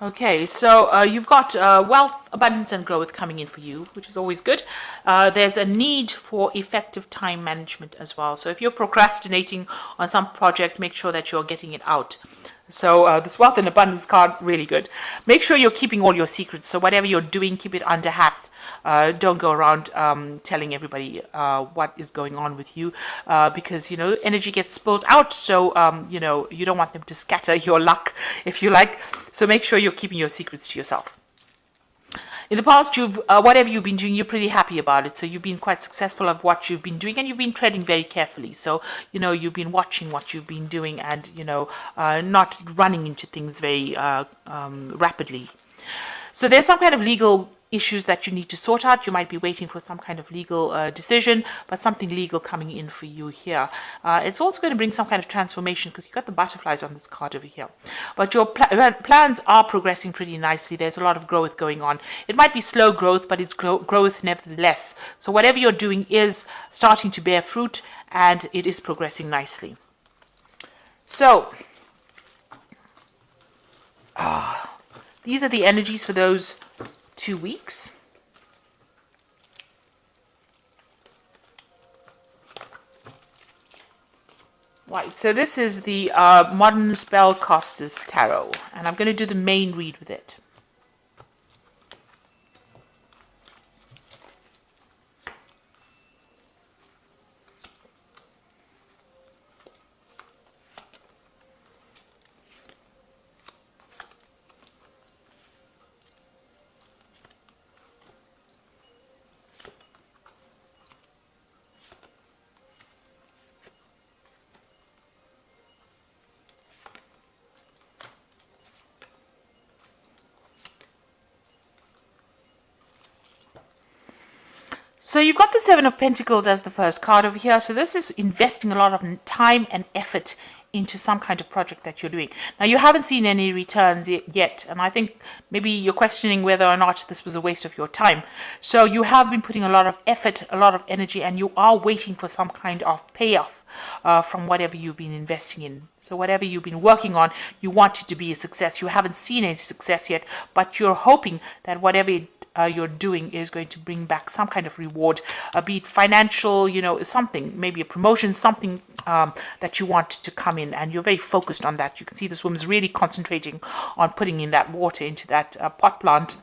Okay, so you've got wealth, abundance, and growth coming in for you, which is always good. There's a need for effective time management as well. So if you're procrastinating on some project, make sure that you're getting it out. So this wealth and abundance card, really good. Make sure you're keeping all your secrets. So whatever you're doing, keep it under hat. Don't go around telling everybody what is going on with you because, energy gets spilled out. So, you don't want them to scatter your luck, if you like. So make sure you're keeping your secrets to yourself. In the past, whatever you've been doing, you're pretty happy about it. So you've been quite successful of what you've been doing, and you've been treading very carefully. So you've been watching what you've been doing, and not running into things very rapidly. So there's some kind of legal issues that you need to sort out. You might be waiting for some kind of legal decision, but something legal coming in for you here. It's also going to bring some kind of transformation because you've got the butterflies on this card over here. But your plans are progressing pretty nicely. There's a lot of growth going on. It might be slow growth, but it's growth nevertheless. So whatever you're doing is starting to bear fruit, and it is progressing nicely. So, these are the energies for those 2 weeks. Right, so this is the Modern Spellcasters Tarot, and I'm going to do the main read with it. So you've got the Seven of Pentacles as the first card over here. So this is investing a lot of time and effort into some kind of project that you're doing. Now, you haven't seen any returns yet, and I think maybe you're questioning whether or not this was a waste of your time. So you have been putting a lot of effort, a lot of energy, and you are waiting for some kind of payoff from whatever you've been investing in. So whatever you've been working on, you want it to be a success. You haven't seen any success yet, but you're hoping that whatever you're doing is going to bring back some kind of reward, be it financial, something, maybe a promotion, something that you want to come in, and you're very focused on that. You can see this woman's really concentrating on putting in that water into that pot plant,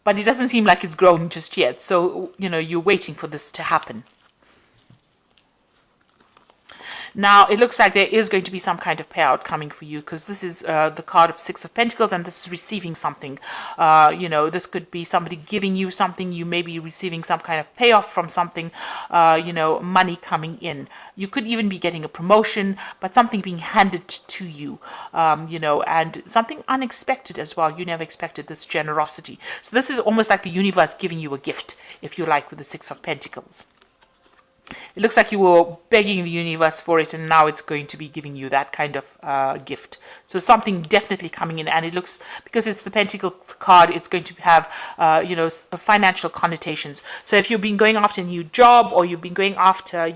but it doesn't seem like it's grown just yet. So, you're waiting for this to happen. Now, it looks like there is going to be some kind of payout coming for you, because this is the card of Six of Pentacles, and this is receiving something. This could be somebody giving you something. You may be receiving some kind of payoff from something, money coming in. You could even be getting a promotion, but something being handed to you, and something unexpected as well. You never expected this generosity. So this is almost like the universe giving you a gift, if you like, with the Six of Pentacles. It looks like you were begging the universe for it, and now it's going to be giving you that kind of gift. So something definitely coming in, and it looks, because it's the Pentacle card, it's going to have, financial connotations. So if you've been going after a new job, or you've been going after,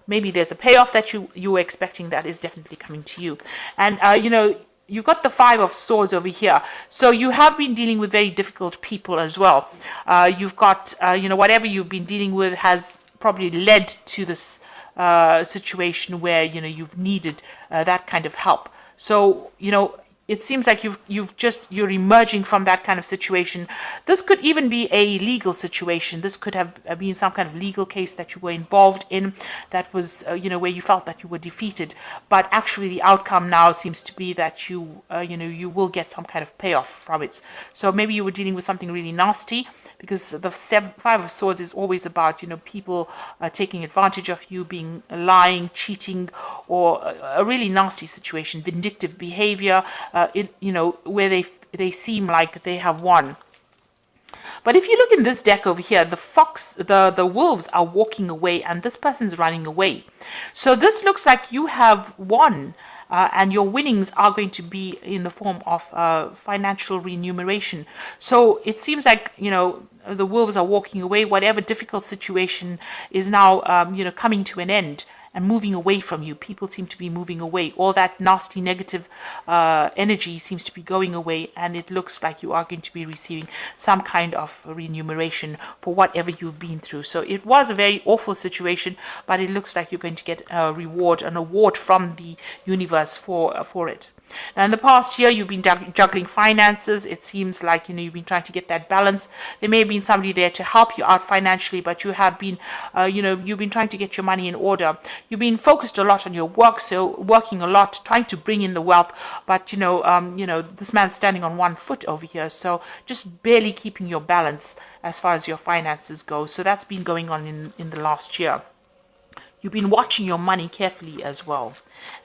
maybe there's a payoff that you were expecting, that is definitely coming to you. And, you've got the Five of Swords over here. So you have been dealing with very difficult people as well. You've got, whatever you've been dealing with has probably led to this situation where you've needed that kind of help. So it seems like you're emerging from that kind of situation. This could even be a legal situation. This could have been some kind of legal case that you were involved in, that was where you felt that you were defeated, but actually the outcome now seems to be that you will get some kind of payoff from it. So maybe you were dealing with something really nasty, because the Five of Swords is always about people taking advantage of you, being lying, cheating, or a really nasty situation, vindictive behavior, where they seem like they have won. But if you look in this deck over here, the wolves are walking away, and this person's running away. So this looks like you have won, and your winnings are going to be in the form of financial remuneration. So it seems like, the wolves are walking away. Whatever difficult situation is now, coming to an end. and moving away from you. People seem to be moving away. All that nasty negative energy seems to be going away, and it looks like you are going to be receiving some kind of remuneration for whatever you've been through. So it was a very awful situation, but it looks like you're going to get a reward, an award from the universe for it. Now, in the past year, you've been juggling finances. It seems like, you've been trying to get that balance. There may have been somebody there to help you out financially, but you have been, you've been trying to get your money in order. You've been focused a lot on your work, so working a lot, trying to bring in the wealth. But, this man's standing on one foot over here, so just barely keeping your balance as far as your finances go. So that's been going on in the last year. You've been watching your money carefully as well.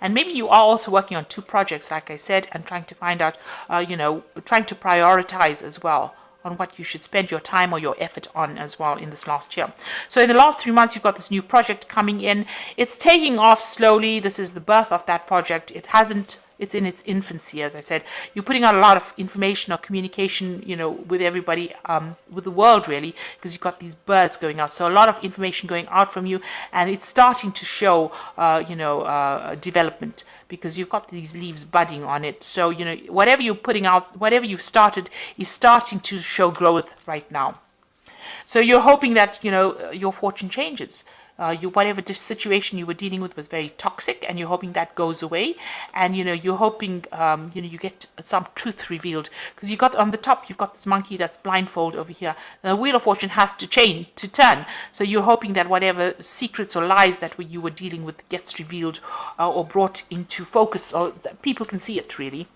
And maybe you are also working on 2 projects, like I said, and trying to find out, trying to prioritize as well on what you should spend your time or your effort on as well in this last year. So in the last 3 months, you've got this new project coming in. It's taking off slowly. This is the birth of that project. It's in its infancy, as I said. You're putting out a lot of information or communication, with everybody, with the world, really, because you've got these birds going out. So a lot of information going out from you, and it's starting to show, development, because you've got these leaves budding on it. So, whatever you're putting out, whatever you've started is starting to show growth right now. So you're hoping that, your fortune changes. Whatever the situation you were dealing with was very toxic, and you're hoping that goes away, and you're hoping you get some truth revealed, because you got on the top, you've got this monkey that's blindfold over here. Now, the wheel of fortune has to turn, so you're hoping that whatever secrets or lies that you were dealing with gets revealed or brought into focus, or that people can see it, really.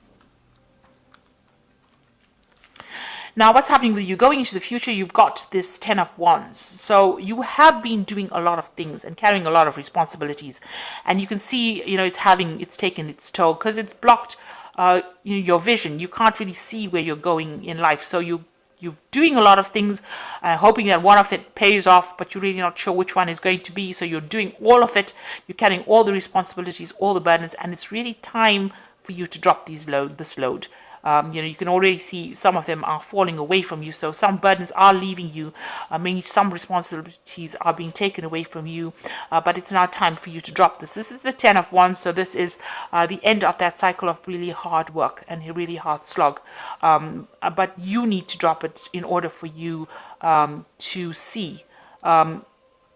Now, what's happening with you going into the future? You've got this 10 of Wands. So you have been doing a lot of things and carrying a lot of responsibilities. And you can see, it's taken its toll, because it's blocked your vision. You can't really see where you're going in life. So you're doing a lot of things, hoping that one of it pays off, but you're really not sure which one is going to be. So you're doing all of it. You're carrying all the responsibilities, all the burdens, and it's really time for you to drop this load. You can already see some of them are falling away from you. So some burdens are leaving you. Maybe some responsibilities are being taken away from you. But it's now time for you to drop this. This is the 10 of Wands. So this is the end of that cycle of really hard work and a really hard slog. But you need to drop it in order for you to see.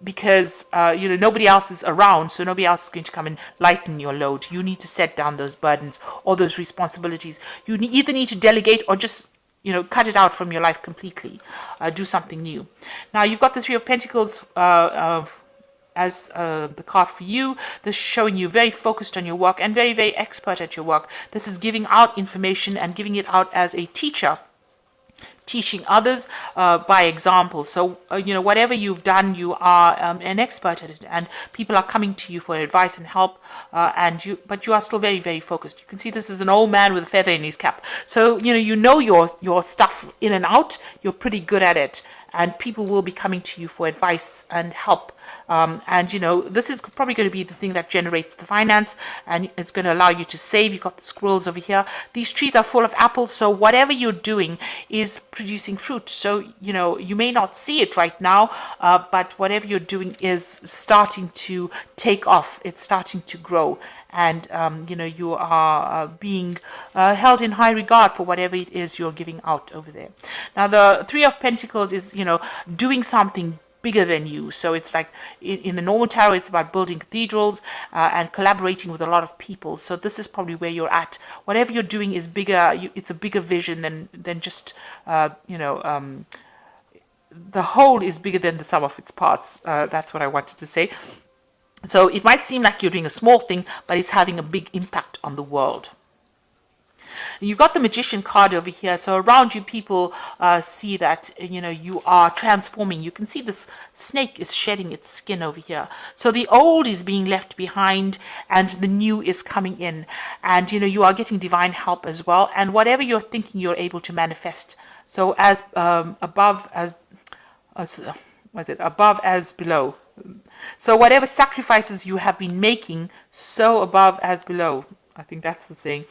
Because nobody else is around, so nobody else is going to come and lighten your load. You need to set down those burdens or those responsibilities. You either need to delegate or just cut it out from your life completely. Do something new. Now, you've got the 3 of Pentacles as the card for you. This is showing you very focused on your work and very, very expert at your work. This is giving out information and giving it out as a teacher, teaching others by example. So whatever you've done, you are an expert at it, and people are coming to you for advice and help, but you are still very, very focused. You can see this is an old man with a feather in his cap. So your stuff in and out. You're pretty good at it, and people will be coming to you for advice and help. This is probably going to be the thing that generates the finance, and it's going to allow you to save. You've got the squirrels over here. These trees are full of apples, so whatever you're doing is producing fruit. So, you may not see it right now, but whatever you're doing is starting to take off. It's starting to grow, and, you are being held in high regard for whatever it is you're giving out over there. Now, the 3 of Pentacles is, doing something bigger than you. So it's like in the normal tarot, it's about building cathedrals and collaborating with a lot of people. So this is probably where you're at. Whatever you're doing is bigger. It's a bigger vision than just the whole is bigger than the sum of its parts. That's what I wanted to say. So it might seem like you're doing a small thing, but it's having a big impact on the world. You've got the Magician card over here. So around you, people see that, you are transforming. You can see this snake is shedding its skin over here. So the old is being left behind and the new is coming in. And, you are getting divine help as well. And whatever you're thinking, you're able to manifest. So as above as below. So whatever sacrifices you have been making, so above as below. I think that's the saying.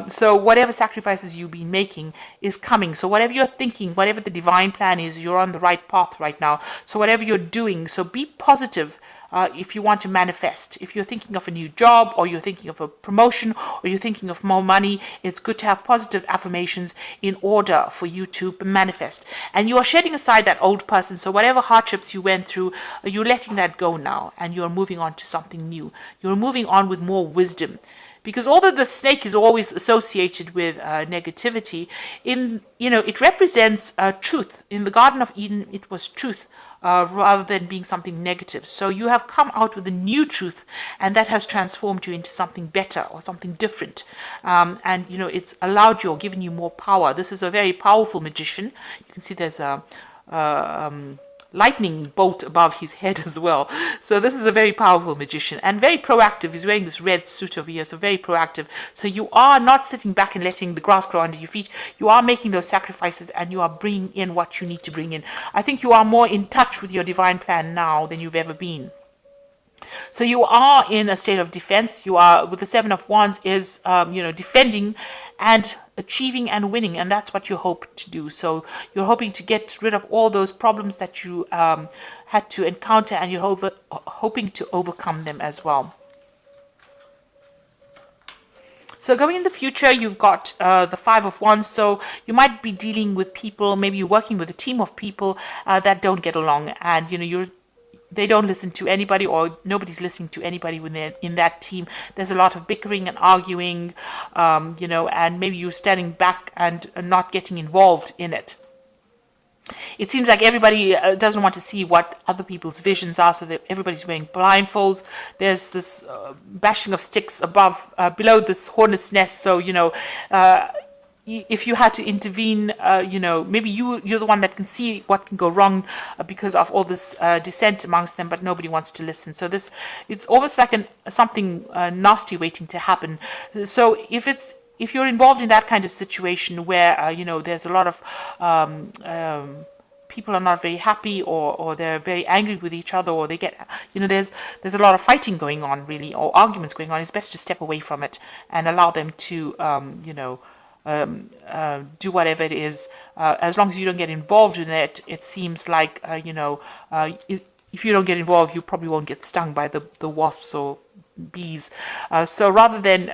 So whatever sacrifices you've been making is coming. So whatever you're thinking, whatever the divine plan is, you're on the right path right now. So whatever you're doing, so be positive. if you want to manifest. If you're thinking of a new job, or you're thinking of a promotion, or you're thinking of more money, it's good to have positive affirmations in order for you to manifest. And you are shedding aside that old person. So whatever hardships you went through, you're letting that go now, and you're moving on to something new. You're moving on with more wisdom. Because although the snake is always associated with negativity, it represents truth. In the Garden of Eden, it was truth rather than being something negative. So you have come out with a new truth, and that has transformed you into something better or something different. And it's allowed you or given you more power. This is a very powerful magician. You can see there's a lightning bolt above his head as well. So this is a very powerful magician and very proactive. He's wearing this red suit over here, so very proactive. So you are not sitting back and letting the grass grow under your feet. You are making those sacrifices, and you are bringing in what you need to bring in. I think you are more in touch with your divine plan now than you've ever been. So you are in a state of defense. You are, with the Seven of Wands, is defending and achieving and winning, and that's what you hope to do. So you're hoping to get rid of all those problems that you had to encounter, and you're hoping to overcome them as well. So going in the future, you've got the Five of Wands. So you might be dealing with people, maybe you're working with a team of people that don't get along, and they don't listen to anybody, or nobody's listening to anybody when they're in that team. There's a lot of bickering and arguing, and maybe you're standing back and not getting involved in it. It seems like everybody doesn't want to see what other people's visions are, so that everybody's wearing blindfolds. There's this bashing of sticks below this hornet's nest. So, if you had to intervene, maybe you're the one that can see what can go wrong because of all this dissent amongst them, but nobody wants to listen. So it's almost like something nasty waiting to happen. So if you're involved in that kind of situation where there's a lot of people are not very happy, or they're very angry with each other, or they get there's a lot of fighting going on, really, or arguments going on, it's best to step away from it and allow them to do whatever it is, as long as you don't get involved in it. It seems like if you don't get involved, you probably won't get stung by the wasps or bees. So rather than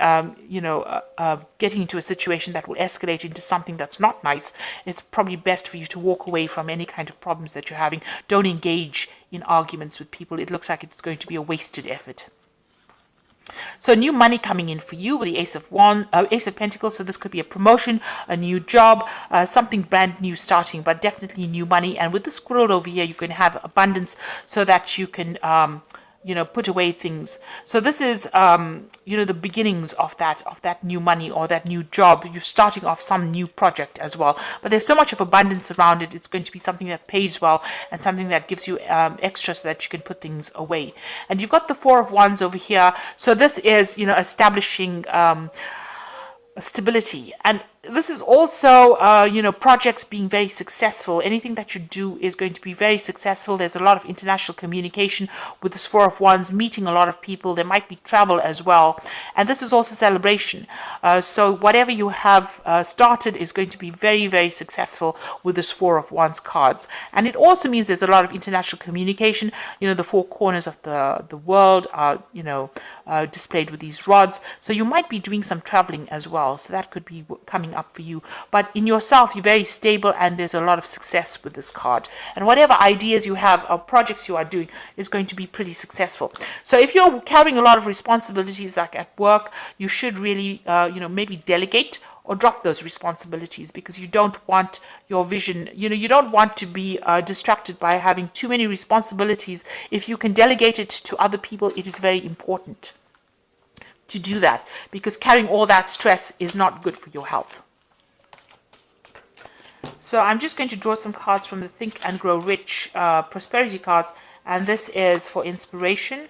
getting into a situation that will escalate into something that's not nice, it's probably best for you to walk away from any kind of problems that you're having. Don't engage in arguments with people. It looks like it's going to be a wasted effort. So new money coming in for you with the Ace of Pentacles. So this could be a promotion, a new job, something brand new starting, but definitely new money. And with the squirrel over here, you can have abundance so that you can put away things. So this is the beginnings of that new money or that new job. You're starting off some new project as well. But there's so much of abundance around it. It's going to be something that pays well and something that gives you extra so that you can put things away. And you've got the Four of Wands over here. So this is establishing stability. And this is also, projects being very successful. Anything that you do is going to be very successful. There's a lot of international communication with this Four of Wands, meeting a lot of people. There might be travel as well. And this is also celebration. So whatever you have started is going to be very, very successful with this Four of Wands cards. And it also means there's a lot of international communication. The four corners of the world are, displayed with these rods. So you might be doing some traveling as well. So that could be coming up for you. But in yourself, you're very stable, and there's a lot of success with this card. And whatever ideas you have or projects you are doing is going to be pretty successful. So if you're carrying a lot of responsibilities, like at work, you should really, maybe delegate or drop those responsibilities, because you don't want your vision, you don't want to be distracted by having too many responsibilities. If you can delegate it to other people, it is very important to do that, because carrying all that stress is not good for your health. So I'm just going to draw some cards from the Think and Grow Rich prosperity cards, and this is for inspiration,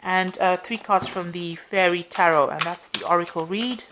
and 3 cards from the Fairy Tarot, and that's the Oracle read.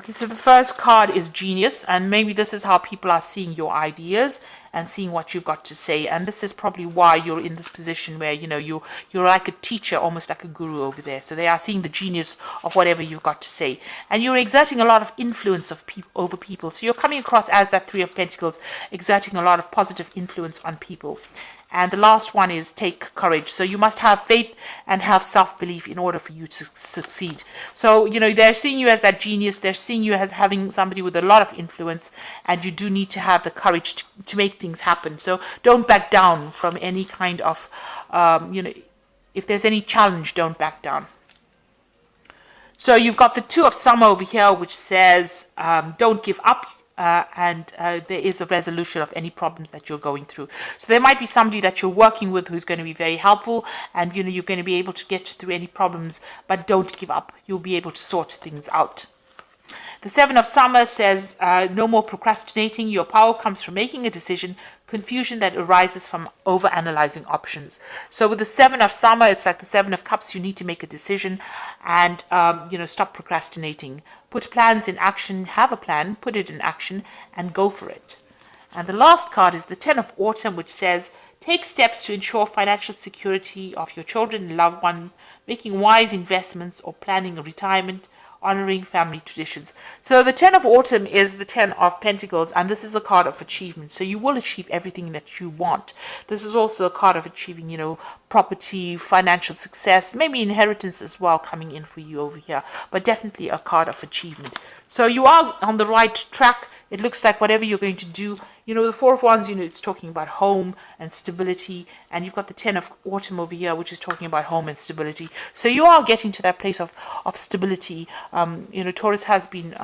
Okay, so the first card is genius, and maybe this is how people are seeing your ideas and seeing what you've got to say. And this is probably why you're in this position where, you know, you're like a teacher, almost like a guru over there. So they are seeing the genius of whatever you've got to say. And you're exerting a lot of influence over people. So you're coming across as that Three of Pentacles, exerting a lot of positive influence on people. And the last one is take courage. So you must have faith and have self-belief in order for you to succeed. So, you know, they're seeing you as that genius. They're seeing you as having somebody with a lot of influence, and you do need to have the courage to make things happen. So don't back down from any kind of, you know, if there's any challenge, don't back down. So you've got the Two of Summer over here, which says don't give up. And there is a resolution of any problems that you're going through. So there might be somebody that you're working with who's going to be very helpful, and you know you're going to be able to get through any problems, but don't give up. You'll be able to sort things out. The Seven of Summer says no more procrastinating. Your power comes from making a decision. Confusion that arises from overanalyzing options. So with the Seven of Summer, it's like the Seven of Cups. You need to make a decision, and you know, stop procrastinating. Put plans in action. Have a plan. Put it in action, and go for it. And the last card is the Ten of Autumn, which says take steps to ensure financial security of your children and loved one, making wise investments or planning a retirement, honoring family traditions. So the Ten of Autumn is the Ten of Pentacles, and this is a card of achievement. So you will achieve everything that you want. This is also a card of achieving, you know, property, financial success, maybe inheritance as well coming in for you over here, but definitely a card of achievement. So you are on the right track. It looks like whatever you're going to do, you know, the Four of Wands, you know, it's talking about home and stability. And you've got the Ten of Autumn over here, which is talking about home and stability. So you are getting to that place of stability. You know, Taurus has been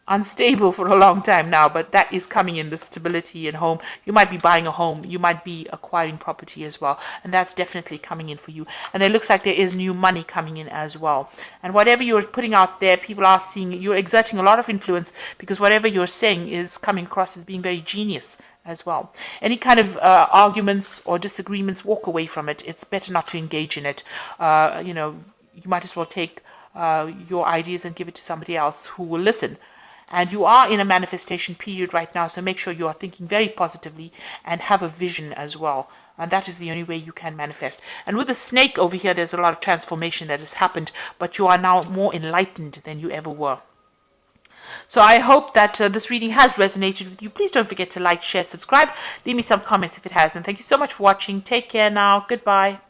unstable for a long time now, but that is coming in, the stability and home. You might be buying a home, you might be acquiring property as well, and that's definitely coming in for you. And it looks like there is new money coming in as well. And whatever you're putting out there, people are seeing, you're exerting a lot of influence, because whatever you're saying is coming across as being very genius as well. Any kind of arguments or disagreements, walk away from it. It's better not to engage in it. You know, you might as well take your ideas and give it to somebody else who will listen. And you are in a manifestation period right now, so make sure you are thinking very positively and have a vision as well. And that is the only way you can manifest. And with the snake over here, there's a lot of transformation that has happened, but you are now more enlightened than you ever were. So I hope that this reading has resonated with you. Please don't forget to like, share, subscribe. Leave me some comments if it has. And thank you so much for watching. Take care now. Goodbye.